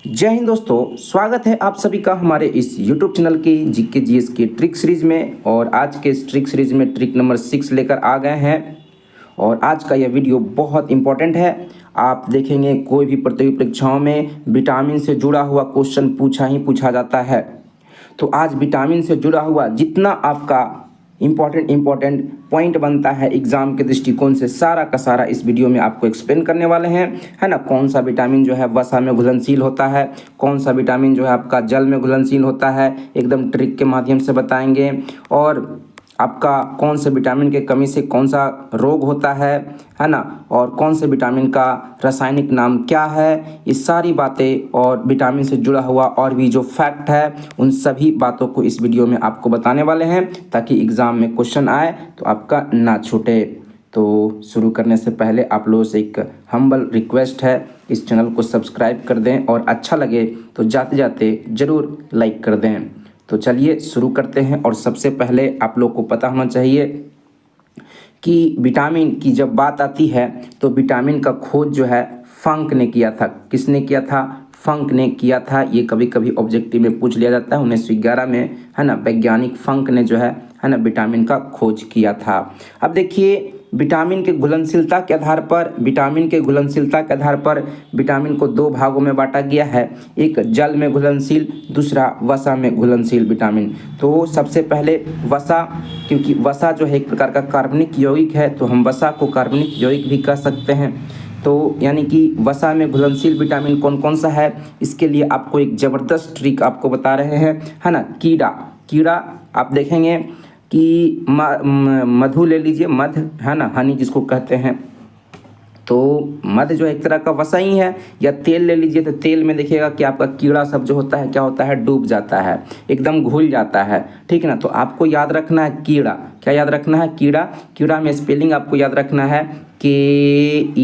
जय हिंद दोस्तों, स्वागत है आप सभी का हमारे इस YouTube चैनल की जीके जीएस की ट्रिक सीरीज में। और आज के इस ट्रिक सीरीज में ट्रिक नंबर 6 लेकर आ गए हैं। और आज का यह वीडियो बहुत इंपॉर्टेंट है। आप देखेंगे कोई भी प्रतियोगी परीक्षाओं में विटामिन से जुड़ा हुआ क्वेश्चन पूछा जाता है। तो आज विटामिन से जुड़ा हुआ जितना आपका इम्पॉर्टेंट पॉइंट बनता है एग्जाम के दृष्टिकोण से, सारा का सारा इस वीडियो में आपको एक्सप्लेन करने वाले हैं, है ना। कौन सा विटामिन जो है वसा में घुलनशील होता है, कौन सा विटामिन जो है आपका जल में घुलनशील होता है, एकदम ट्रिक के माध्यम से बताएंगे। और आपका कौन से विटामिन के कमी से कौन सा रोग होता है ना, और कौन से विटामिन का रासायनिक नाम क्या है, ये सारी बातें और विटामिन से जुड़ा हुआ और भी जो फैक्ट है उन सभी बातों को इस वीडियो में आपको बताने वाले हैं, ताकि एग्ज़ाम में क्वेश्चन आए तो आपका ना छूटे। तो शुरू करने से पहले आप लोगों से एक हम्बल रिक्वेस्ट है, इस चैनल को सब्सक्राइब कर दें और अच्छा लगे तो जाते जाते ज़रूर लाइक कर दें। तो चलिए शुरू करते हैं। और सबसे पहले आप लोग को पता होना चाहिए कि विटामिन की जब बात आती है तो विटामिन का खोज जो है फंक ने किया था। किसने किया था? फंक ने किया था। ये कभी कभी ऑब्जेक्टिव में पूछ लिया जाता है 1911 में, है ना। वैज्ञानिक फंक ने जो है ना विटामिन का खोज किया था। अब देखिए विटामिन के घुलनशीलता के आधार पर विटामिन को दो भागों में बांटा गया है। एक जल में घुलनशील, दूसरा वसा में घुलनशील विटामिन। तो सबसे पहले वसा, क्योंकि वसा जो है एक प्रकार का कार्बनिक यौगिक है, तो हम वसा को कार्बनिक यौगिक भी कह सकते हैं। तो यानी कि वसा में घुलनशील विटामिन कौन कौन सा है, इसके लिए आपको एक ज़बरदस्त ट्रिक आपको बता रहे हैं, है ना। कीड़ा आप देखेंगे कि मधु ले लीजिए, मध, है ना, हनी जिसको कहते हैं। तो मध जो एक तरह का वसा ही है। या तेल ले लीजिए, तो तेल में देखिएगा कि आपका कीड़ा सब जो होता है क्या होता है, डूब जाता है, एकदम घुल जाता है, ठीक है ना। तो आपको याद रखना है कीड़ा। क्या याद रखना है? कीड़ा में स्पेलिंग आपको याद रखना है KEDA,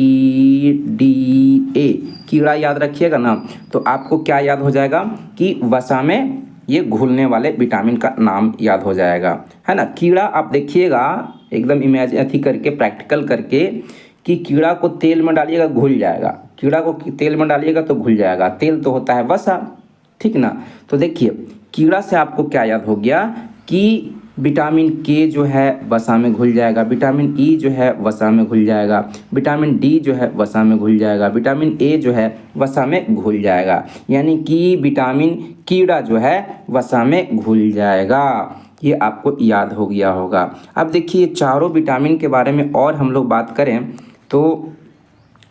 कीड़ा याद रखिएगा ना। तो आपको क्या याद हो जाएगा कि वसा में ये घुलने वाले विटामिन का नाम याद हो जाएगा, है ना। कीड़ा आप देखिएगा एकदम इमेजिन करके, प्रैक्टिकल करके, कि कीड़ा को तेल में डालिएगा घुल जाएगा, कीड़ा को तेल में डालिएगा तो घुल जाएगा। तेल तो होता है वसा, ठीक ना। तो देखिए कीड़ा से आपको क्या याद हो गया कि विटामिन के जो है वसा में घुल जाएगा, विटामिन ई जो है वसा में घुल जाएगा, विटामिन डी जो है वसा में घुल जाएगा, विटामिन ए जो है वसा में घुल जाएगा। यानी कि विटामिन कीड़ा जो है वसा में घुल जाएगा। ये आपको याद हो गया होगा। अब देखिए चारों विटामिन के बारे में और हम लोग बात करें तो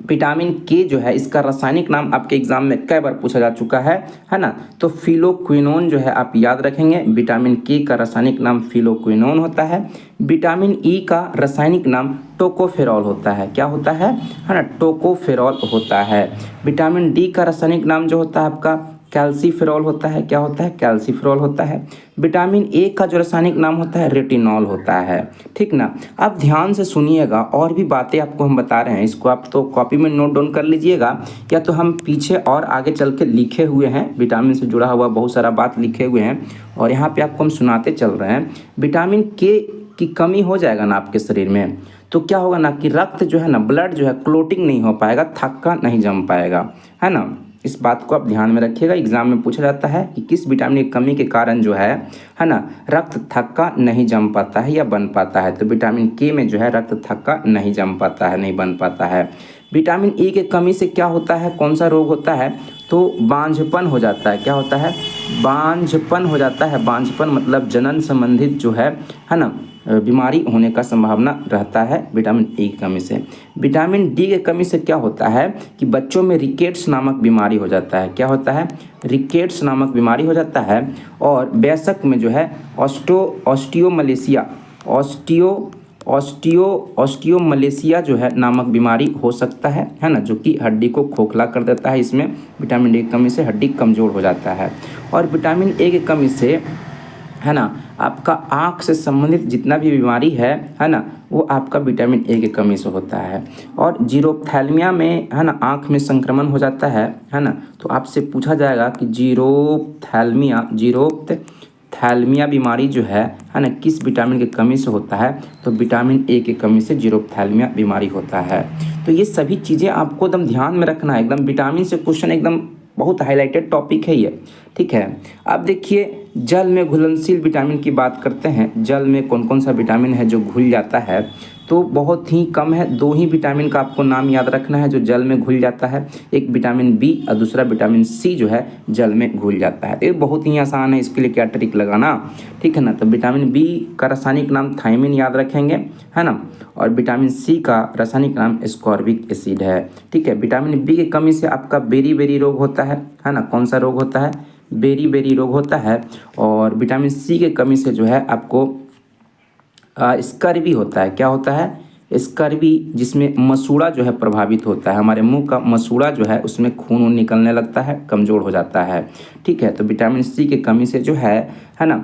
विटामिन के जो है इसका रासायनिक नाम आपके एग्जाम में कई बार पूछा जा चुका है ना। तो फिलोक्विनोन जो है आप याद रखेंगे, विटामिन के का रासायनिक नाम फिलोक्विनोन होता है। विटामिन ई का रासायनिक नाम टोकोफेरॉल होता है। क्या होता है ना, टोकोफेरॉल होता है। विटामिन डी का रासायनिक नाम जो होता है आपका कैल्सीफेरॉल होता है। क्या होता है? कैल्सीफेरॉल होता है। विटामिन ए का जो रासायनिक नाम होता है रेटिनॉल होता है, ठीक ना। अब ध्यान से सुनिएगा, और भी बातें आपको हम बता रहे हैं, इसको आप तो कॉपी में नोट डाउन कर लीजिएगा, या तो हम पीछे और आगे चल के लिखे हुए हैं, विटामिन से जुड़ा हुआ बहुत सारा बात लिखे हुए हैं और यहाँ पे आपको हम सुनाते चल रहे हैं। विटामिन के की कमी हो जाएगा ना आपके शरीर में, तो क्या होगा ना कि रक्त जो है ना, ब्लड जो है क्लोटिंग नहीं हो पाएगा, थक्का नहीं जम पाएगा, है ना। इस बात को आप ध्यान में रखिएगा। एग्जाम में पूछा जाता है कि किस विटामिन की कमी के कारण जो है ना, रक्त थक्का नहीं जम पाता है या बन पाता है। तो विटामिन के में जो है रक्त थक्का नहीं जम पाता है, नहीं बन पाता है। विटामिन ई के कमी से क्या होता है, कौन सा रोग होता है, तो बांझपन हो जाता है। क्या होता है? बांझपन हो जाता है। बांझपन मतलब जनन संबंधित जो है ना बीमारी होने का संभावना रहता है विटामिन ई की कमी से। विटामिन डी के कमी से क्या होता है कि बच्चों में रिकेट्स नामक बीमारी हो जाता है। क्या होता है? रिकेट्स नामक बीमारी हो जाता है। और वयस्क में जो है ऑस्टियोमलेशिया जो है नामक बीमारी हो सकता है ना, जो कि हड्डी को खोखला कर देता है। इसमें विटामिन डी की कमी से हड्डी कमज़ोर हो जाता है। और विटामिन ए की कमी से, है ना, आपका आँख से संबंधित जितना भी बीमारी है ना, वो आपका विटामिन ए की कमी से होता है। और जीरोप्थैल्मिया में, है ना, आँख में संक्रमण हो जाता है ना। तो आपसे पूछा जाएगा कि जीरोप्थैल्मिया बीमारी जो है ना, किस विटामिन की कमी से होता है, तो विटामिन ए की कमी से जीरोप्थैल्मिया बीमारी होता है। तो ये सभी चीज़ें आपको एकदम ध्यान में रखना है। एकदम विटामिन से क्वेश्चन एकदम बहुत हाईलाइटेड टॉपिक है ये, ठीक है। अब देखिए जल में घुलनशील विटामिन की बात करते हैं। जल में कौन कौन सा विटामिन है जो घुल जाता है, तो बहुत ही कम है। 2 ही विटामिन का आपको नाम याद रखना है जो जल में घुल जाता है, एक विटामिन बी और दूसरा विटामिन सी जो है जल में घुल जाता है। ये बहुत ही आसान है, इसके लिए क्या ट्रिक लगाना, ठीक है ना। तो विटामिन बी का रासायनिक नाम थायमिन याद रखेंगे, है ना, और विटामिन सी का रासायनिक नाम एस्कॉर्बिक एसिड है, ठीक है। विटामिन बी की कमी से आपका बेरी रोग होता है ना। कौन सा रोग होता है? बेरी रोग होता है। और विटामिन सी की कमी से जो है आपको स्कर्वी होता है। क्या होता है? स्कर्वी, जिसमें मसूड़ा जो है प्रभावित होता है। हमारे मुंह का मसूड़ा जो है उसमें खून निकलने लगता है, कमज़ोर हो जाता है, ठीक है। तो विटामिन सी की कमी से जो है ना,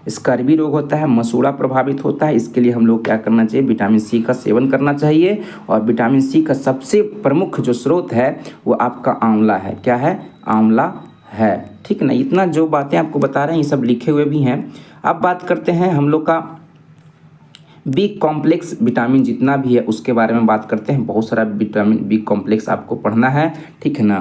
स्कर्वी रोग होता है, मसूड़ा प्रभावित होता है। इसके लिए हम लोग क्या करना चाहिए? विटामिन सी का सेवन करना चाहिए। और विटामिन सी का सबसे प्रमुख जो स्रोत है वो आपका आंवला है। क्या है? आंवला है, ठीक ना। इतना जो बातें आपको बता रहे हैं ये सब लिखे हुए भी हैं। अब बात करते हैं हम लोग का बी कॉम्प्लेक्स विटामिन जितना भी है उसके बारे में बात करते हैं। बहुत सारा विटामिन बी कॉम्प्लेक्स आपको पढ़ना है, ठीक है ना।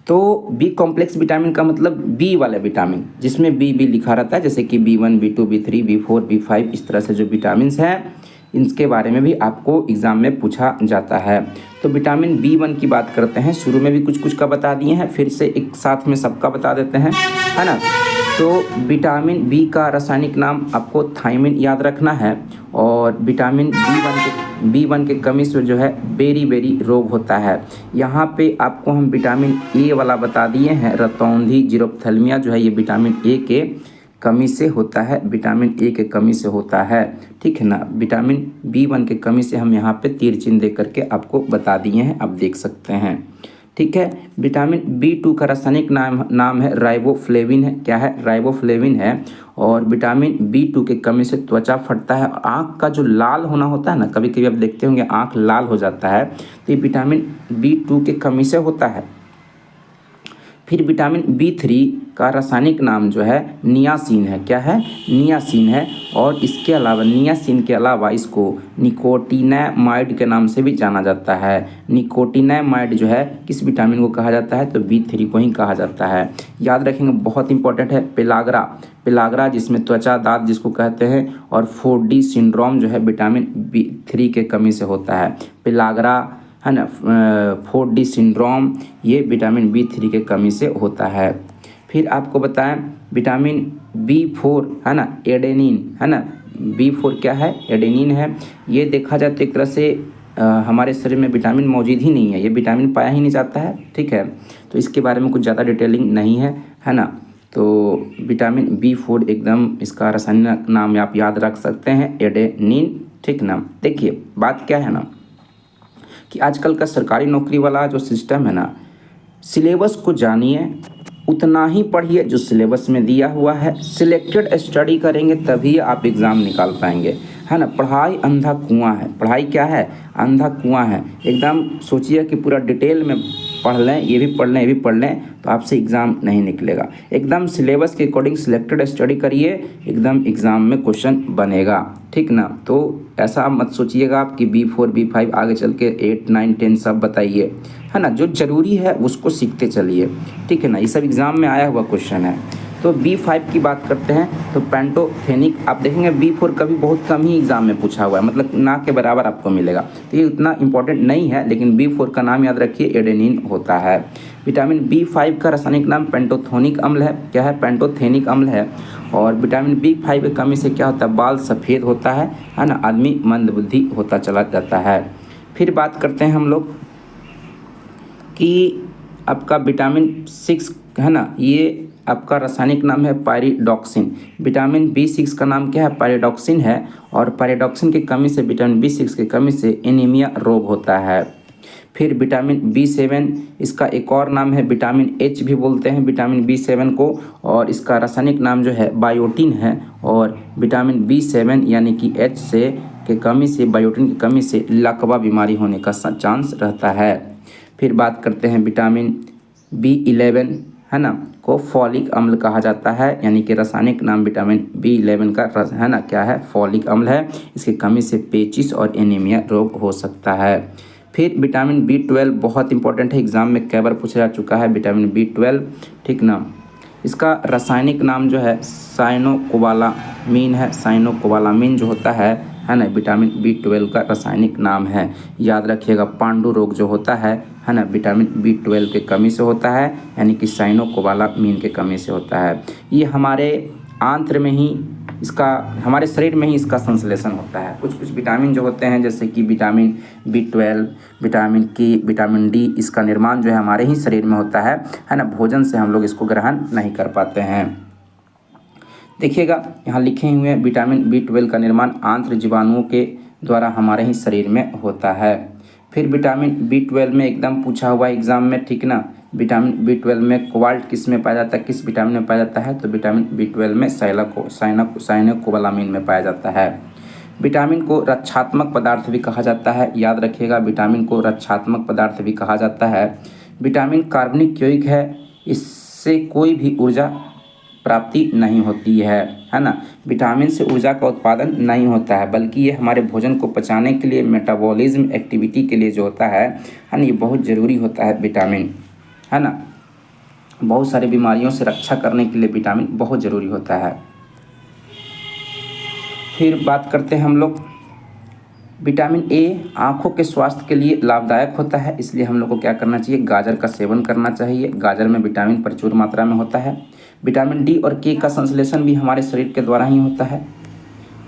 तो बी कॉम्प्लेक्स विटामिन का मतलब बी वाले विटामिन, जिसमें बी लिखा रहता है, जैसे कि B1 B2 B3 B4 B5, इस तरह से जो विटामिन हैं इनके बारे में भी आपको एग्ज़ाम में पूछा जाता है। तो विटामिन B1 की बात करते हैं। शुरू में भी कुछ का बता दिए हैं, फिर से एक साथ में सबका बता देते हैं, है ना। तो विटामिन बी का रासायनिक नाम आपको थायमिन याद रखना है। और विटामिन B1 के कमी से जो है बेरी रोग होता है। यहाँ पे आपको हम विटामिन ए वाला बता दिए हैं, रतौंधी जीरोप्थेल्मिया जो है ये विटामिन ए के कमी से होता है, विटामिन ए के कमी से होता है, ठीक है ना। विटामिन B1 के कमी से हम यहाँ पे तीर चिन्ह दे करके आपको बता दिए हैं, आप देख सकते हैं, ठीक है। विटामिन B2 का रासायनिक नाम है राइबोफ्लेविन है। क्या है? राइबोफ्लेविन है। और विटामिन B2 के कमी से त्वचा फटता है और आँख का जो लाल होना होता है ना, कभी कभी आप देखते होंगे आँख लाल हो जाता है, तो ये विटामिन B2 के कमी से होता है। फिर विटामिन B3 का रासायनिक नाम जो है नियासिन है। क्या है? नियासिन है। और इसके अलावा नियासिन के अलावा इसको निकोटिनामाइड के नाम से भी जाना जाता है। निकोटिनामाइड जो है किस विटामिन को कहा जाता है? तो B3 को ही कहा जाता है। याद रखेंगे, बहुत इंपॉर्टेंट है। पेलाग्रा जिसमें त्वचा दांत जिसको कहते हैं। और 4D सिंड्रोम जो है विटामिन B3 के कमी से होता है। पेलाग्रा, है ना, 4D सिंड्रोम ये विटामिन B3 के कमी से होता है। फिर आपको बताएं विटामिन B4, है ना, एडेनिन, है ना। B4 क्या है? एडेनिन है। ये देखा जाए तो एक तरह से हमारे शरीर में विटामिन मौजूद ही नहीं है, ये विटामिन पाया ही नहीं जाता है, ठीक है। तो इसके बारे में कुछ ज़्यादा डिटेलिंग नहीं है ना। तो विटामिन B4 एकदम इसका रासायनिक नाम आप याद रख सकते हैं, एडेनिन, ठीक ना। देखिए बात क्या है ना कि आजकल का सरकारी नौकरी वाला जो सिस्टम है ना, सिलेबस को जानिए, उतना ही पढ़िए जो सिलेबस में दिया हुआ है। सिलेक्टेड स्टडी करेंगे तभी आप एग्ज़ाम निकाल पाएंगे, है ना। पढ़ाई अंधा कुआं है। पढ़ाई क्या है? अंधा कुआं है। एकदम सोचिए कि पूरा डिटेल में पढ़ लें, ये भी पढ़ लें, ये भी पढ़ लें, तो आपसे एग्ज़ाम नहीं निकलेगा। एकदम सिलेबस के अकॉर्डिंग सिलेक्टेड स्टडी करिए, एकदम एग्ज़ाम में क्वेश्चन बनेगा, ठीक ना। तो ऐसा मत सोचिएगा आप कि B4 B5 आगे चल के 8 9 10 सब बताइए, है ना। जो ज़रूरी है उसको सीखते चलिए, ठीक है ना। ये सब एग्ज़ाम में आया हुआ क्वेश्चन है। तो B5 की बात करते हैं तो पेंटोथेनिक, आप देखेंगे B4 का भी बहुत कम ही एग्ज़ाम में पूछा हुआ है, मतलब ना के बराबर आपको मिलेगा। तो ये उतना इंपॉर्टेंट नहीं है, लेकिन B4 का नाम याद रखिए, एडेनिन होता है। विटामिन B5 का रासायनिक नाम पेंटोथेनिक अम्ल है। क्या है? पेंटोथेनिक अम्ल है। और विटामिन B5 की कमी से क्या होता है? बाल सफ़ेद होता है ना, आदमी मंदबुद्धि होता चला जाता है। फिर बात करते हैं हम लोग कि आपका विटामिन 6, है ना, ये आपका रासायनिक नाम है पायरिडॉक्सिन। विटामिन B6 का नाम क्या है? पायरिडॉक्सिन है। और पायरिडॉक्सिन की कमी से, विटामिन B6 की कमी से एनीमिया रोग होता है। फिर विटामिन B7, इसका एक और नाम है विटामिन H भी बोलते हैं विटामिन B7 को, और इसका रासायनिक नाम जो है बायोटिन है। और विटामिन B7 यानी कि H से के कमी से, बायोटिन की कमी से लकवा बीमारी होने का चांस रहता है। फिर बात करते हैं विटामिन B11, है ना, को फॉलिक अम्ल कहा जाता है, यानी कि रासायनिक नाम विटामिन B11 का है ना क्या है? फॉलिक अम्ल है। इसकी कमी से पेचिस और एनीमिया रोग हो सकता है। फिर विटामिन B12 बहुत इंपॉर्टेंट है, एग्जाम में कई बार पूछा जा चुका है विटामिन B12, ठीक ना। इसका रासायनिक नाम जो है साइनोकोबालामीन है। साइनोकोबालामीन जो होता है ना, विटामिन B12 का रासायनिक नाम है। याद रखिएगा, पांडु रोग जो होता है ना, विटामिन B12 के कमी से होता है, यानी कि साइनोकोबालामीन के कमी से होता है। ये हमारे आंत्र में ही इसका, हमारे शरीर में ही इसका संश्लेषण होता है। कुछ कुछ विटामिन जो होते हैं जैसे कि vitamin B12, vitamin K, vitamin D, इसका निर्माण जो है हमारे ही शरीर में होता है ना। भोजन से हम लोग इसको ग्रहण नहीं कर पाते हैं। देखिएगा यहाँ लिखे हुए हैं विटामिन B12 का निर्माण आंत्र जीवाणुओं के द्वारा हमारे ही शरीर में होता है। फिर विटामिन B12 में एकदम पूछा हुआ एग्जाम में, ठीक ना, विटामिन B12 में कोबाल्ट किस में पाया जाता है, किस विटामिन में पाया जाता है, तो विटामिन B12 में साइनोकोबालामीन में पाया जाता है। विटामिन को रक्षात्मक पदार्थ भी कहा जाता है। याद रखिएगा, विटामिन को रक्षात्मक पदार्थ भी कहा जाता है। विटामिन कार्बनिक यौगिक है, इससे कोई भी ऊर्जा प्राप्ति नहीं होती है ना। विटामिन से ऊर्जा का उत्पादन नहीं होता है, बल्कि ये हमारे भोजन को पचाने के लिए, मेटाबॉलिज्म एक्टिविटी के लिए जो होता है ना, ये बहुत ज़रूरी होता है विटामिन, है ना। बहुत सारी बीमारियों से रक्षा करने के लिए विटामिन बहुत ज़रूरी होता है। फिर बात करते हैं हम लोग, विटामिन ए आँखों के स्वास्थ्य के लिए लाभदायक होता है, इसलिए हम लोग को क्या करना चाहिए, गाजर का सेवन करना चाहिए। गाजर में विटामिन प्रचुर मात्रा में होता है। विटामिन डी और के का संश्लेषण भी हमारे शरीर के द्वारा ही होता है।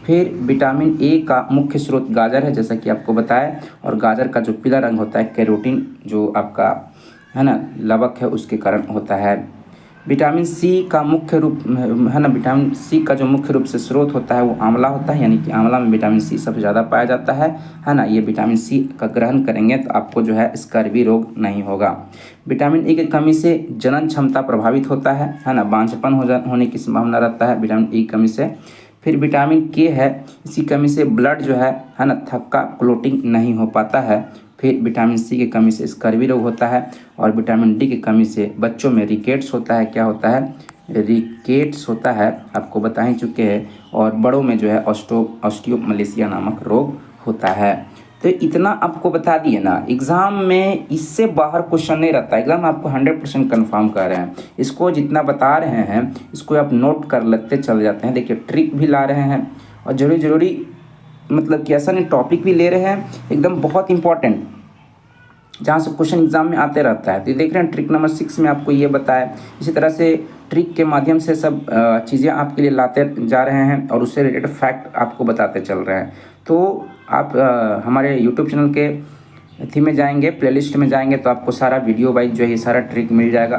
फिर विटामिन ए का मुख्य स्रोत गाजर है, जैसा कि आपको बताया, और गाजर का जो पीला रंग होता है कैरोटीन जो आपका है ना लवक है, उसके कारण होता है। विटामिन सी का मुख्य रूप है ना, विटामिन सी का जो मुख्य रूप से स्रोत होता है वो आंवला होता है, यानी कि आंवला में विटामिन सी सबसे ज़्यादा पाया जाता है ना। ये विटामिन सी का ग्रहण करेंगे तो आपको जो है स्कर्वी रोग नहीं होगा। विटामिन ए की कमी से जनन क्षमता प्रभावित होता है ना, बांझपन होने की संभावना रहता है विटामिन ए की कमी से। फिर विटामिन के है, इसी कमी से ब्लड जो है ना थक्का क्लोटिंग नहीं हो पाता है। फिर विटामिन सी की कमी से स्कर्वी रोग होता है, और विटामिन डी की कमी से बच्चों में रिकेट्स होता है। क्या होता है, रिकेट्स होता है, आपको बता ही चुके हैं। और बड़ों में जो है ऑस्टियोमलेशिया नामक रोग होता है। तो इतना आपको बता दिए ना, एग्ज़ाम में इससे बाहर क्वेश्चन नहीं रहता। एग्ज़ाम आपको 100% कन्फर्म कर रहे हैं। इसको जितना बता रहे हैं इसको आप नोट कर लेते चले जाते हैं। देखिए ट्रिक भी ला रहे हैं, और ज़रूरी मतलब कि ऐसा नहीं, टॉपिक भी ले रहे हैं एकदम बहुत इंपॉर्टेंट, जहाँ से क्वेश्चन एग्जाम में आते रहता है। तो देख रहे हैं ट्रिक नंबर 6 में आपको ये बताया। इसी तरह से ट्रिक के माध्यम से सब चीज़ें आपके लिए लाते जा रहे हैं, और उससे रिलेटेड फैक्ट आपको बताते चल रहे हैं। तो आप हमारे यूट्यूब चैनल के थी में जाएंगे, प्लेलिस्ट में जाएंगे, तो आपको सारा वीडियो वाइज जो है ये सारा ट्रिक मिल जाएगा।